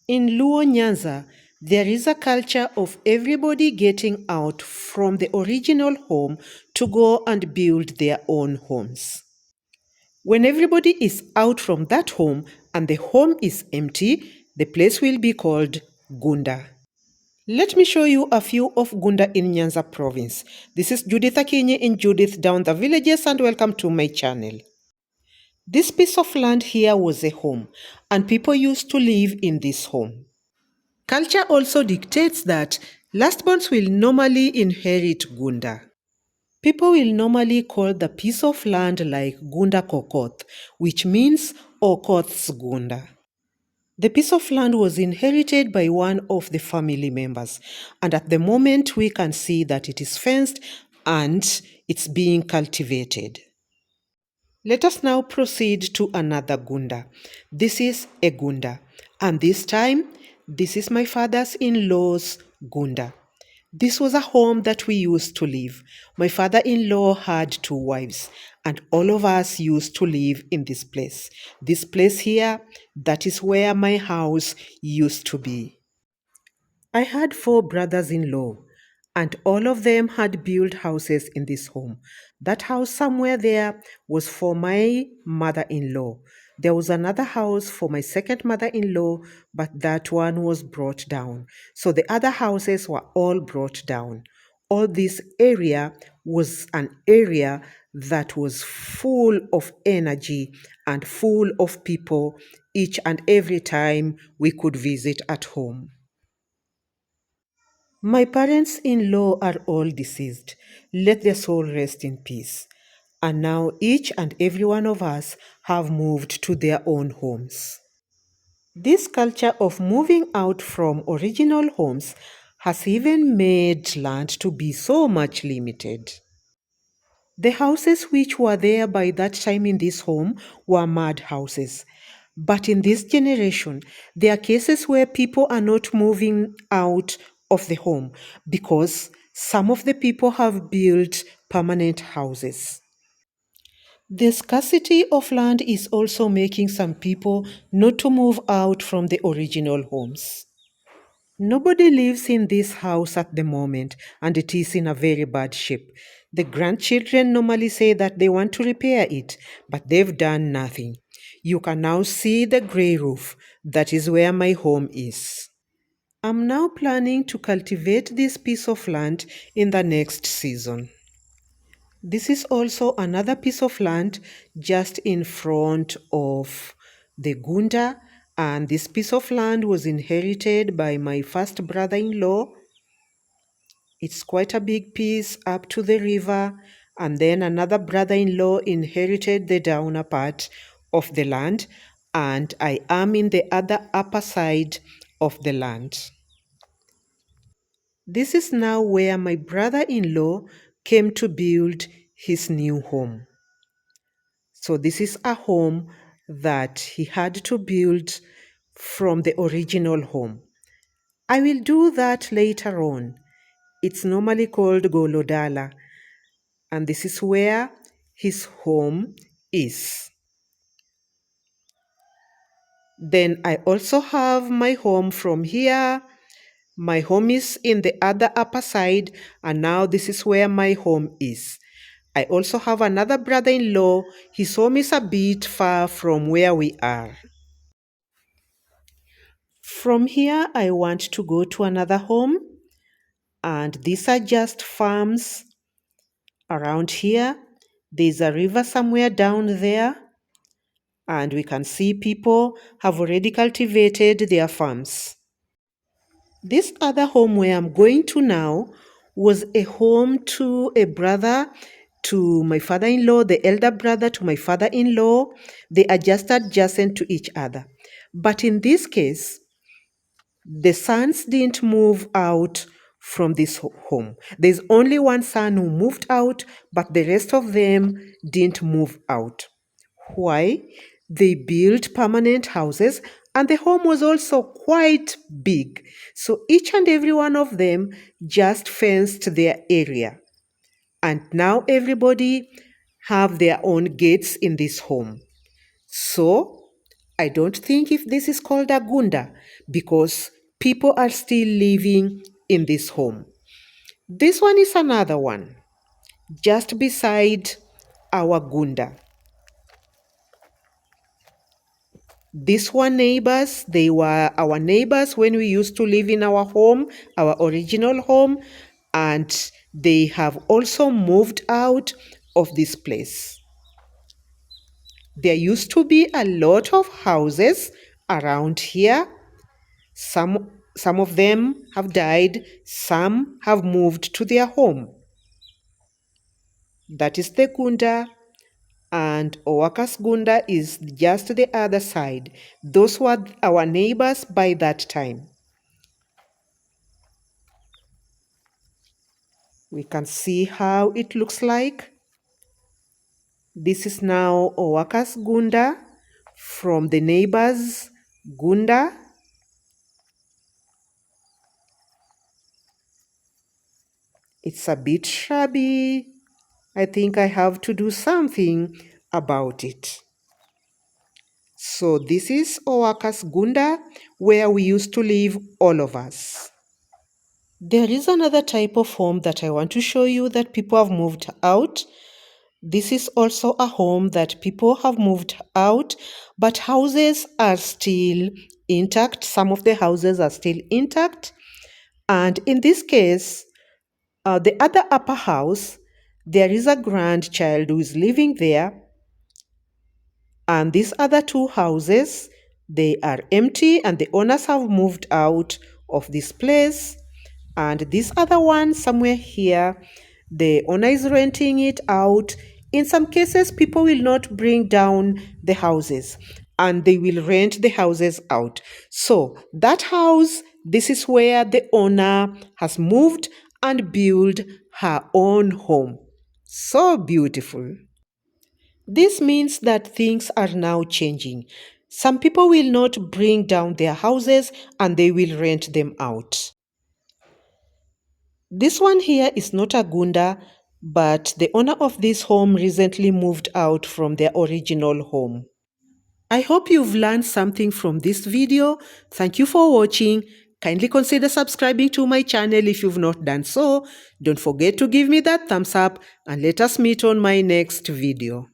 In Luo Nyanza, there is a culture of everybody getting out from the original home to go and build their own homes. When everybody is out from that home and the home is empty, the place will be called Gunda. Let me show you a few of Gunda in Nyanza province. This is Judith Akinyi in Judith Down the Villages, and welcome to my channel. This piece of land here was a home, and people used to live in this home. Culture also dictates that lastborns will normally inherit Gunda. People will normally call the piece of land like Gunda Kokoth, which means Okoth's Gunda. The piece of land was inherited by one of the family members, and at the moment we can see that it is fenced and it's being cultivated. Let us now proceed to another Gunda. This is a Gunda, and this time, this is my father's-in-law's Gunda. This was a home that we used to live. My father-in-law had 2 wives, and all of us used to live in this place. This place here, that is where my house used to be. I had 4 brothers-in-law, and all of them had built houses in this home. That house somewhere there was for my mother-in-law. There was another house for my second mother-in-law, but that one was brought down. So the other houses were all brought down. All this area was an area that was full of energy and full of people each and every time we could visit at home. My parents-in-law are all deceased. Let their soul rest in peace. And now each and every one of us have moved to their own homes. This culture of moving out from original homes has even made land to be so much limited. The houses which were there by that time in this home were mud houses. But in this generation, there are cases where people are not moving out of the home because some of the people have built permanent houses. The scarcity of land is also making some people not to move out from the original homes. Nobody lives in this house at the moment, and it is in a very bad shape. The grandchildren normally say that they want to repair it, but they've done nothing. You can now see the grey roof. That is where my home is. I'm now planning to cultivate this piece of land in the next season. This is also another piece of land just in front of the Gunda, and this piece of land was inherited by my first brother-in-law. It's quite a big piece up to the river, and then another brother-in-law inherited the downer part of the land, and I am in the other upper side of the land. This is now where my brother-in-law came to build his new home. So this is a home that he had to build from the original home. I will do that later on. It's normally called Golodala, and this is where his home is. Then I also have my home from here. My home is in the other upper side, and now this is where my home is. I also have another brother-in-law. His home is a bit far from where we are. From here, I want to go to another home, and these are just farms around here. There's a river somewhere down there, and we can see people have already cultivated their farms. This other home where I'm going to now was a home to a brother to my father-in-law, the elder brother to my father-in-law. They are just adjacent to each other. But in this case, the sons didn't move out from this home. There's only one son who moved out, but the rest of them didn't move out. Why? They built permanent houses, and the home was also quite big. So each and every one of them just fenced their area. And now everybody have their own gates in this home. So I don't think if this is called a Gunda because people are still living in this home. This one is another one, just beside our Gunda. These one neighbors, they were our neighbors when we used to live in our home, our original home, and they have also moved out of this place. There used to be a lot of houses around here. Some of them have died, some have moved to their home. That is the Gunda, and Owaka's Gunda is just the other side. Those were our neighbors by that time. We can see how it looks like. This is now Owaka's Gunda from the neighbor's Gunda. It's a bit shabby. I think I have to do something about it. So this is Owaka's Gunda, where we used to live, all of us. There is another type of home that I want to show you that people have moved out. This is also a home that people have moved out, but houses are still intact. Some of the houses are still intact. And in this case, the other upper house, there is a grandchild who is living there. And these other two houses, they are empty and the owners have moved out of this place. And this other one somewhere here, the owner is renting it out. In some cases, people will not bring down the houses and they will rent the houses out. So that house, this is where the owner has moved and built her own home. So beautiful. This means that things are now changing. Some people will not bring down their houses and they will rent them out. This one here is not a Gunda, but the owner of this home recently moved out from their original home. I hope you've learned something from this video. Thank you for watching. Kindly consider subscribing to my channel if you've not done so. Don't forget to give me that thumbs up and let us meet on my next video.